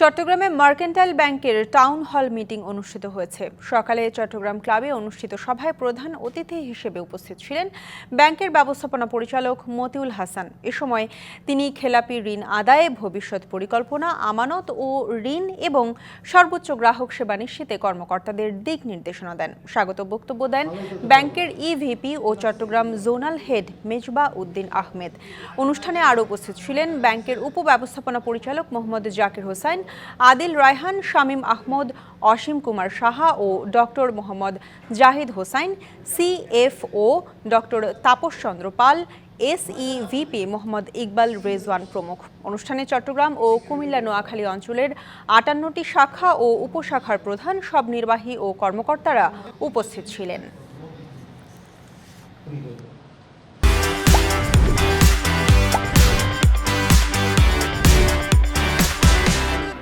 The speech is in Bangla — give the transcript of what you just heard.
চট্টগ্রামে মার্কেন্টাইল ব্যাংকের টাউন হল মিটিং অনুষ্ঠিত হয়েছে। সকালে চট্টগ্রাম ক্লাবে অনুষ্ঠিত সভায় প্রধান অতিথি হিসেবে উপস্থিত ছিলেন ব্যাংকের ব্যবস্থাপনা পরিচালক মতিউল হাসান। এ সময় তিনি খেলাপি ঋণ আদায়ে ভবিষ্যৎ পরিকল্পনা, আমানত ও ঋণ এবং সর্বোচ্চ গ্রাহক সেবা নিশ্চিতে কর্মকর্তাদের দিক নির্দেশনা দেন। স্বাগত বক্তব্য দেন ব্যাংকের ইভিপি ও চট্টগ্রাম জোনাল হেড মেজবাহ উদ্দিন আহমেদ। অনুষ্ঠানে আরও উপস্থিত ছিলেন ব্যাংকের উপব্যবস্থাপনা পরিচালক মোহাম্মদ জাকির হোসেন, আদিল রায়হান, শামীম আহমদ, অসীম কুমার সাহা ও doctor Mohammad Zahid Hossain, CFO doctor Tapas Chandra Pal, SEVP Mohammad Iqbal Rezwan প্রমুখ। অনুষ্ঠানে চট্টগ্রাম ও কুমিল্লা নোয়াখালী অঞ্চলের ৫৮টি শাখা ও উপশাখার প্রধান, সব নির্বাহী ও কর্মকর্তারা উপস্থিত ছিলেন।